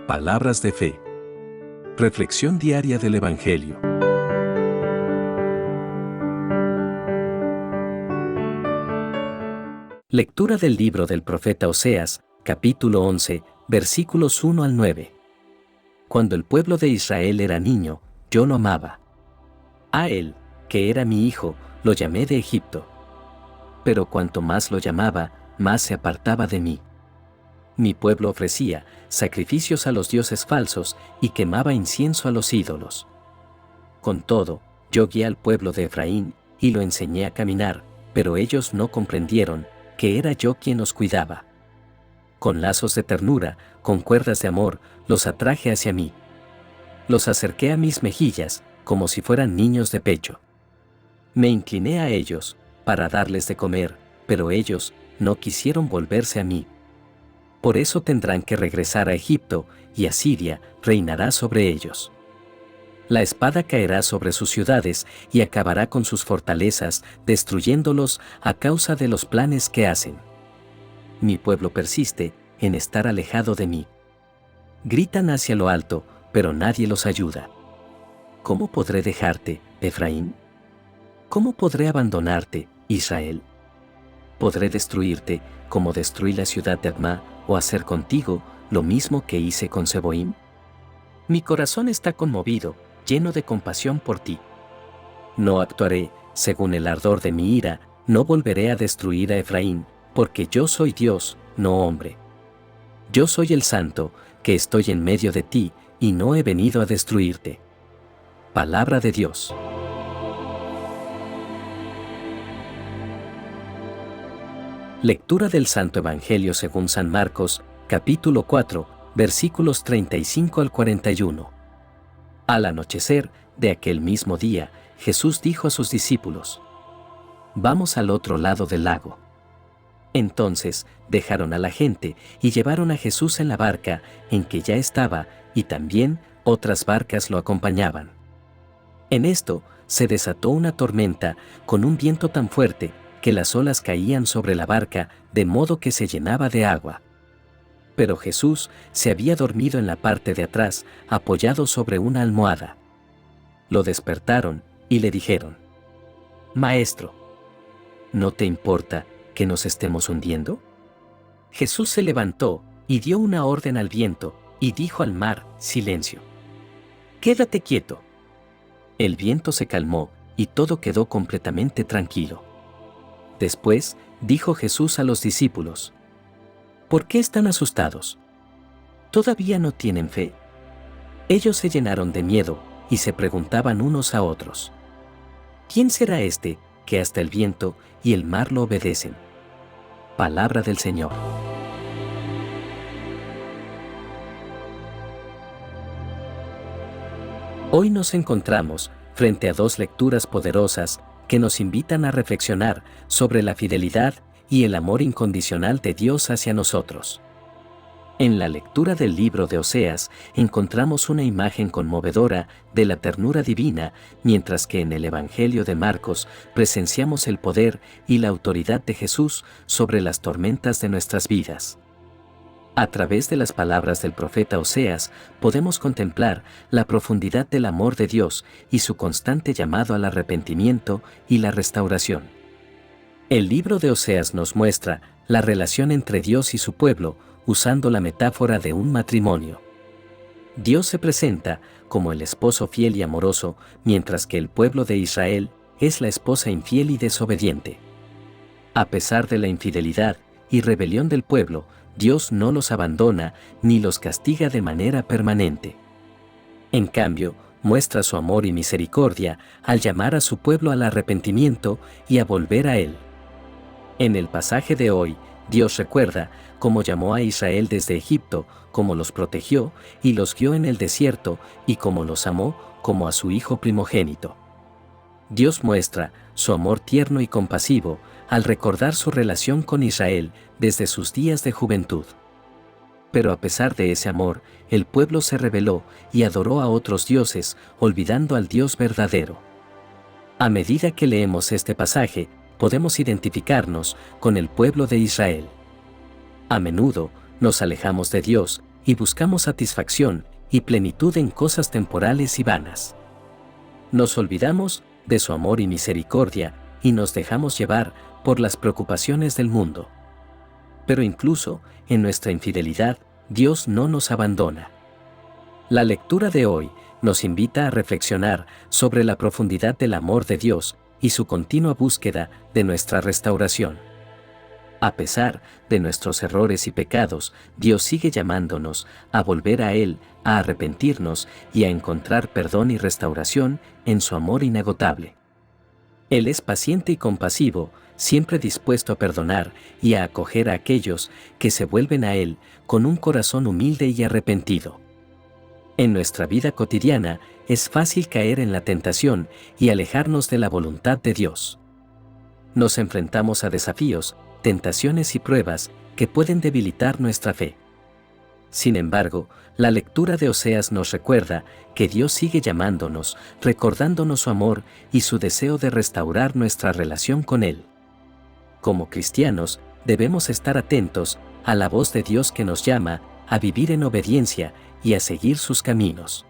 Palabras de fe. Reflexión diaria del Evangelio. Lectura del libro del profeta Oseas, capítulo 11, versículos 1 al 9. Cuando el pueblo de Israel era niño, yo lo amaba. A él, que era mi hijo, lo llamé de Egipto. Pero cuanto más lo llamaba, más se apartaba de mí. Mi pueblo ofrecía sacrificios a los dioses falsos y quemaba incienso a los ídolos. Con todo, yo guié al pueblo de Efraín y lo enseñé a caminar, pero ellos no comprendieron que era yo quien los cuidaba. Con lazos de ternura, con cuerdas de amor, los atraje hacia mí. Los acerqué a mis mejillas, como si fueran niños de pecho. Me incliné a ellos, para darles de comer, pero ellos no quisieron volverse a mí. Por eso tendrán que regresar a Egipto, y Asiria reinará sobre ellos. La espada caerá sobre sus ciudades y acabará con sus fortalezas, destruyéndolos a causa de los planes que hacen. Mi pueblo persiste en estar alejado de mí. Gritan hacia lo alto, pero nadie los ayuda. ¿Cómo podré dejarte, Efraín? ¿Cómo podré abandonarte, Israel? ¿Podré destruirte como destruí la ciudad de Adma, o hacer contigo lo mismo que hice con Seboim? Mi corazón está conmovido, lleno de compasión por ti. No actuaré según el ardor de mi ira, no volveré a destruir a Efraín, porque yo soy Dios, no hombre. Yo soy el Santo, que estoy en medio de ti, y no he venido a destruirte. Palabra de Dios. Lectura del Santo Evangelio según San Marcos, capítulo 4, versículos 35 al 41. Al anochecer de aquel mismo día, Jesús dijo a sus discípulos: «Vamos al otro lado del lago». Entonces dejaron a la gente y llevaron a Jesús en la barca en que ya estaba, y también otras barcas lo acompañaban. En esto se desató una tormenta con un viento tan fuerte que las olas caían sobre la barca, de modo que se llenaba de agua. Pero Jesús se había dormido en la parte de atrás, apoyado sobre una almohada. Lo despertaron y le dijeron: «Maestro, ¿no te importa que nos estemos hundiendo?». Jesús se levantó y dio una orden al viento, y dijo al mar: «Silencio. Quédate quieto». El viento se calmó, y todo quedó completamente tranquilo. Después, dijo Jesús a los discípulos: «¿Por qué están asustados? ¿Todavía no tienen fe?». Ellos se llenaron de miedo, y se preguntaban unos a otros: «¿Quién será este, que hasta el viento y el mar lo obedecen?». Palabra del Señor. Hoy nos encontramos frente a dos lecturas poderosas que nos invitan a reflexionar sobre la fidelidad y el amor incondicional de Dios hacia nosotros. En la lectura del libro de Oseas encontramos una imagen conmovedora de la ternura divina, mientras que en el Evangelio de Marcos presenciamos el poder y la autoridad de Jesús sobre las tormentas de nuestras vidas. A través de las palabras del profeta Oseas podemos contemplar la profundidad del amor de Dios y su constante llamado al arrepentimiento y la restauración. El libro de Oseas nos muestra la relación entre Dios y su pueblo, usando la metáfora de un matrimonio. Dios se presenta como el esposo fiel y amoroso, mientras que el pueblo de Israel es la esposa infiel y desobediente. A pesar de la infidelidad y rebelión del pueblo, Dios no los abandona ni los castiga de manera permanente. En cambio, muestra su amor y misericordia al llamar a su pueblo al arrepentimiento y a volver a Él. En el pasaje de hoy, Dios recuerda cómo llamó a Israel desde Egipto, cómo los protegió y los guió en el desierto, y cómo los amó como a su hijo primogénito. Dios muestra su amor tierno y compasivo al recordar su relación con Israel desde sus días de juventud. Pero a pesar de ese amor, el pueblo se rebeló y adoró a otros dioses, olvidando al Dios verdadero. A medida que leemos este pasaje, podemos identificarnos con el pueblo de Israel. A menudo nos alejamos de Dios y buscamos satisfacción y plenitud en cosas temporales y vanas. Nos olvidamos de su amor y misericordia y nos dejamos llevar por las preocupaciones del mundo. Pero incluso en nuestra infidelidad, Dios no nos abandona. La lectura de hoy nos invita a reflexionar sobre la profundidad del amor de Dios y su continua búsqueda de nuestra restauración. A pesar de nuestros errores y pecados, Dios sigue llamándonos a volver a Él, a arrepentirnos y a encontrar perdón y restauración en su amor inagotable. Él es paciente y compasivo, siempre dispuesto a perdonar y a acoger a aquellos que se vuelven a Él con un corazón humilde y arrepentido. En nuestra vida cotidiana es fácil caer en la tentación y alejarnos de la voluntad de Dios. Nos enfrentamos a desafíos, tentaciones y pruebas que pueden debilitar nuestra fe. Sin embargo, la lectura de Oseas nos recuerda que Dios sigue llamándonos, recordándonos su amor y su deseo de restaurar nuestra relación con Él. Como cristianos, debemos estar atentos a la voz de Dios que nos llama a vivir en obediencia y a seguir sus caminos.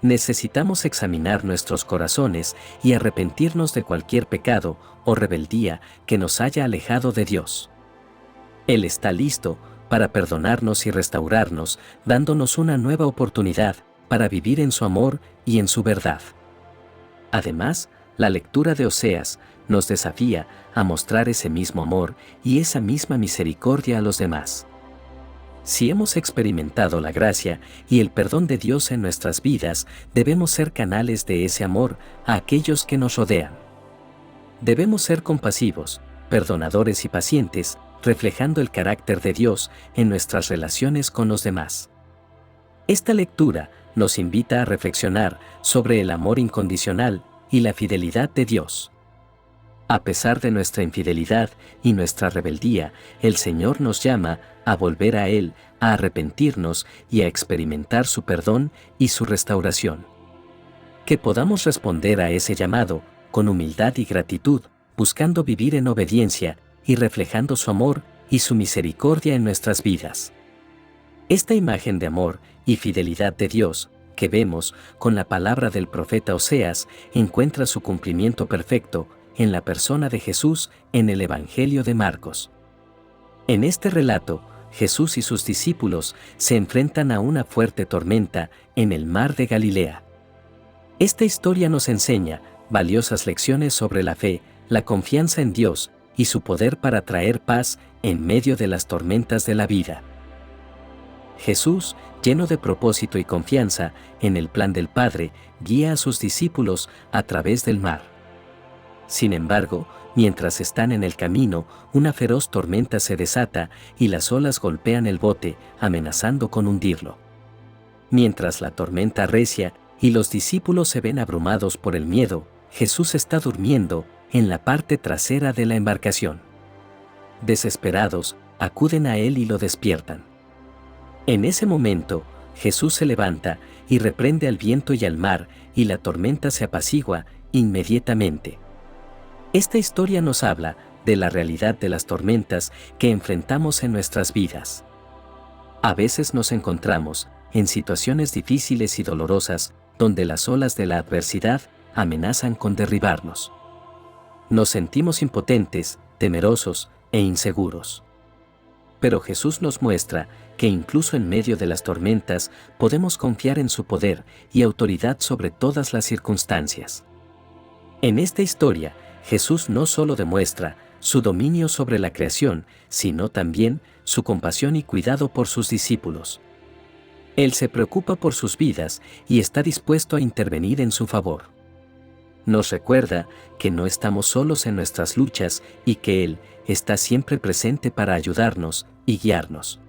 Necesitamos examinar nuestros corazones y arrepentirnos de cualquier pecado o rebeldía que nos haya alejado de Dios. Él está listo para perdonarnos y restaurarnos, dándonos una nueva oportunidad para vivir en su amor y en su verdad. Además, la lectura de Oseas nos desafía a mostrar ese mismo amor y esa misma misericordia a los demás. Si hemos experimentado la gracia y el perdón de Dios en nuestras vidas, debemos ser canales de ese amor a aquellos que nos rodean. Debemos ser compasivos, perdonadores y pacientes, reflejando el carácter de Dios en nuestras relaciones con los demás. Esta lectura nos invita a reflexionar sobre el amor incondicional y la fidelidad de Dios. A pesar de nuestra infidelidad y nuestra rebeldía, el Señor nos llama a volver a Él, a arrepentirnos y a experimentar su perdón y su restauración. Que podamos responder a ese llamado con humildad y gratitud, buscando vivir en obediencia y reflejando su amor y su misericordia en nuestras vidas. Esta imagen de amor y fidelidad de Dios, que vemos con la palabra del profeta Oseas, encuentra su cumplimiento perfecto en la persona de Jesús en el Evangelio de Marcos. En este relato, Jesús y sus discípulos se enfrentan a una fuerte tormenta en el mar de Galilea. Esta historia nos enseña valiosas lecciones sobre la fe, la confianza en Dios y su poder para traer paz en medio de las tormentas de la vida. Jesús, lleno de propósito y confianza en el plan del Padre, guía a sus discípulos a través del mar. Sin embargo, mientras están en el camino, una feroz tormenta se desata y las olas golpean el bote, amenazando con hundirlo. Mientras la tormenta arrecia y los discípulos se ven abrumados por el miedo, Jesús está durmiendo en la parte trasera de la embarcación. Desesperados, acuden a Él y lo despiertan. En ese momento, Jesús se levanta y reprende al viento y al mar, y la tormenta se apacigua inmediatamente. Esta historia nos habla de la realidad de las tormentas que enfrentamos en nuestras vidas. A veces nos encontramos en situaciones difíciles y dolorosas, donde las olas de la adversidad amenazan con derribarnos. Nos sentimos impotentes, temerosos e inseguros. Pero Jesús nos muestra que incluso en medio de las tormentas podemos confiar en su poder y autoridad sobre todas las circunstancias. En esta historia, Jesús no solo demuestra su dominio sobre la creación, sino también su compasión y cuidado por sus discípulos. Él se preocupa por sus vidas y está dispuesto a intervenir en su favor. Nos recuerda que no estamos solos en nuestras luchas y que Él está siempre presente para ayudarnos y guiarnos.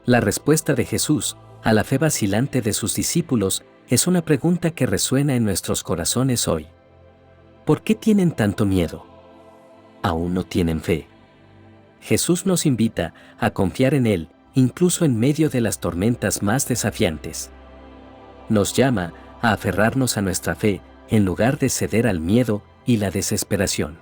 La respuesta de Jesús a la fe vacilante de sus discípulos es una pregunta que resuena en nuestros corazones hoy. ¿Por qué tienen tanto miedo? ¿Aún no tienen fe? Jesús nos invita a confiar en Él, incluso en medio de las tormentas más desafiantes. Nos llama a aferrarnos a nuestra fe, en lugar de ceder al miedo y la desesperación.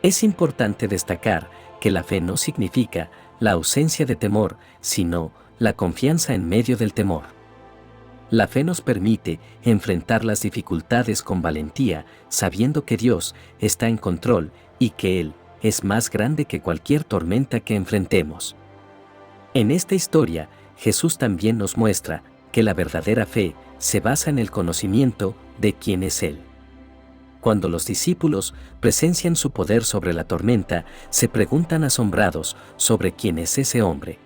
Es importante destacar que la fe no significa la ausencia de temor, sino la confianza en medio del temor. La fe nos permite enfrentar las dificultades con valentía, sabiendo que Dios está en control y que Él es más grande que cualquier tormenta que enfrentemos. En esta historia, Jesús también nos muestra que la verdadera fe se basa en el conocimiento de quién es Él. Cuando los discípulos presencian su poder sobre la tormenta, se preguntan asombrados sobre quién es ese hombre.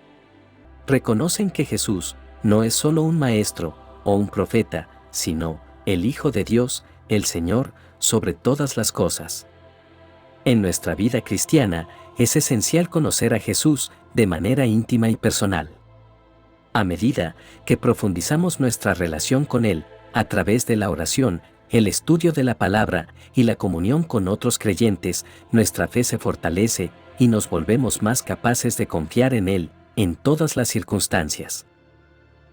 Reconocen que Jesús no es solo un maestro o un profeta, sino el Hijo de Dios, el Señor, sobre todas las cosas. En nuestra vida cristiana, es esencial conocer a Jesús de manera íntima y personal. A medida que profundizamos nuestra relación con Él, a través de la oración, el estudio de la palabra y la comunión con otros creyentes, nuestra fe se fortalece y nos volvemos más capaces de confiar en Él en todas las circunstancias.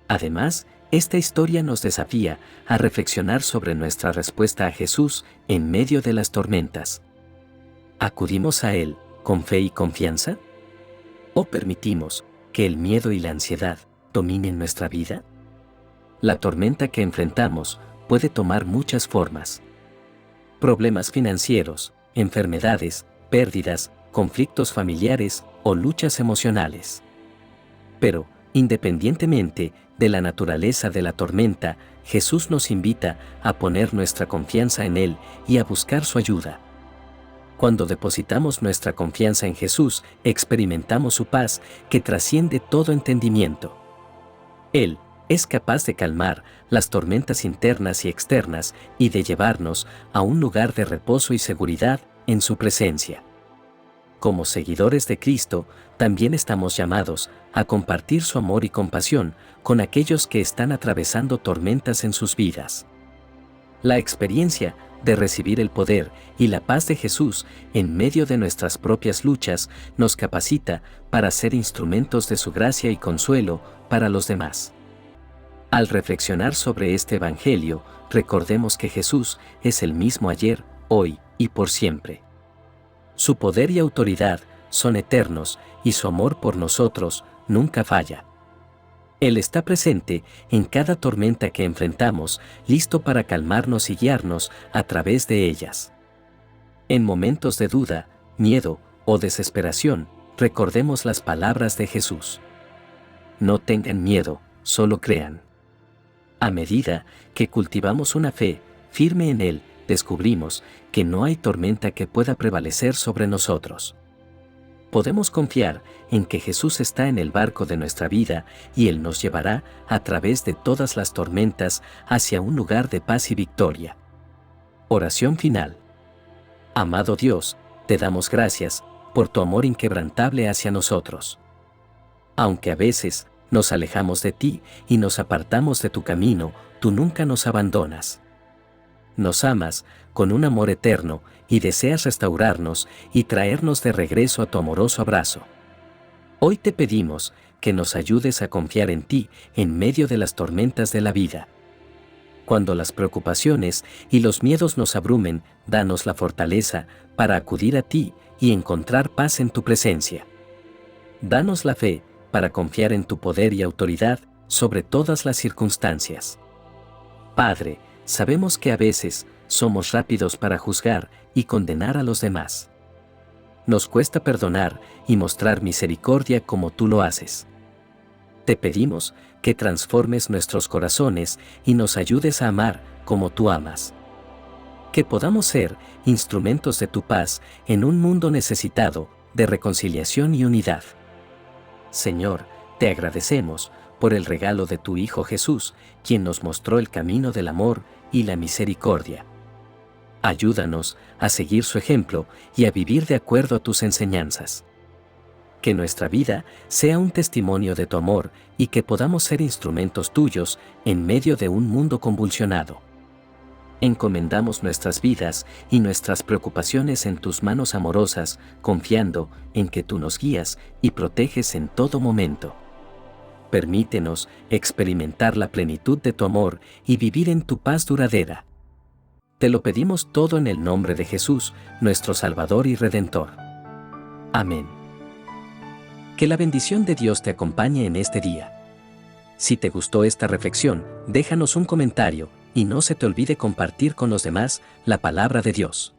Además, esta historia nos desafía a reflexionar sobre nuestra respuesta a Jesús en medio de las tormentas. ¿Acudimos a Él con fe y confianza? ¿O permitimos que el miedo y la ansiedad dominen nuestra vida? La tormenta que enfrentamos puede tomar muchas formas. Problemas financieros, enfermedades, pérdidas, conflictos familiares o luchas emocionales. Pero, independientemente de la naturaleza de la tormenta, Jesús nos invita a poner nuestra confianza en Él y a buscar su ayuda. Cuando depositamos nuestra confianza en Jesús, experimentamos su paz que trasciende todo entendimiento. Él es capaz de calmar las tormentas internas y externas y de llevarnos a un lugar de reposo y seguridad en su presencia. Como seguidores de Cristo, también estamos llamados a compartir su amor y compasión con aquellos que están atravesando tormentas en sus vidas. La experiencia de recibir el poder y la paz de Jesús en medio de nuestras propias luchas nos capacita para ser instrumentos de su gracia y consuelo para los demás. Al reflexionar sobre este Evangelio, recordemos que Jesús es el mismo ayer, hoy y por siempre. Su poder y autoridad son eternos y su amor por nosotros nunca falla. Él está presente en cada tormenta que enfrentamos, listo para calmarnos y guiarnos a través de ellas. En momentos de duda, miedo o desesperación, recordemos las palabras de Jesús. No tengan miedo, solo crean. A medida que cultivamos una fe firme en Él, descubrimos que no hay tormenta que pueda prevalecer sobre nosotros. Podemos confiar en que Jesús está en el barco de nuestra vida y Él nos llevará a través de todas las tormentas hacia un lugar de paz y victoria. Oración final. Amado Dios, te damos gracias por tu amor inquebrantable hacia nosotros. Aunque a veces nos alejamos de ti y nos apartamos de tu camino, tú nunca nos abandonas. Nos amas con un amor eterno y deseas restaurarnos y traernos de regreso a tu amoroso abrazo. Hoy te pedimos que nos ayudes a confiar en ti en medio de las tormentas de la vida. Cuando las preocupaciones y los miedos nos abrumen, danos la fortaleza para acudir a ti y encontrar paz en tu presencia. Danos la fe para confiar en tu poder y autoridad sobre todas las circunstancias. Padre, sabemos que a veces somos rápidos para juzgar y condenar a los demás. Nos cuesta perdonar y mostrar misericordia como tú lo haces. Te pedimos que transformes nuestros corazones y nos ayudes a amar como tú amas. Que podamos ser instrumentos de tu paz en un mundo necesitado de reconciliación y unidad. Señor, te agradecemos por el regalo de tu Hijo Jesús, quien nos mostró el camino del amor y la misericordia. Ayúdanos a seguir su ejemplo y a vivir de acuerdo a tus enseñanzas. Que nuestra vida sea un testimonio de tu amor y que podamos ser instrumentos tuyos en medio de un mundo convulsionado. Encomendamos nuestras vidas y nuestras preocupaciones en tus manos amorosas, confiando en que tú nos guías y proteges en todo momento. Permítenos experimentar la plenitud de tu amor y vivir en tu paz duradera. Te lo pedimos todo en el nombre de Jesús, nuestro Salvador y Redentor. Amén. Que la bendición de Dios te acompañe en este día. Si te gustó esta reflexión, déjanos un comentario, y no se te olvide compartir con los demás la palabra de Dios.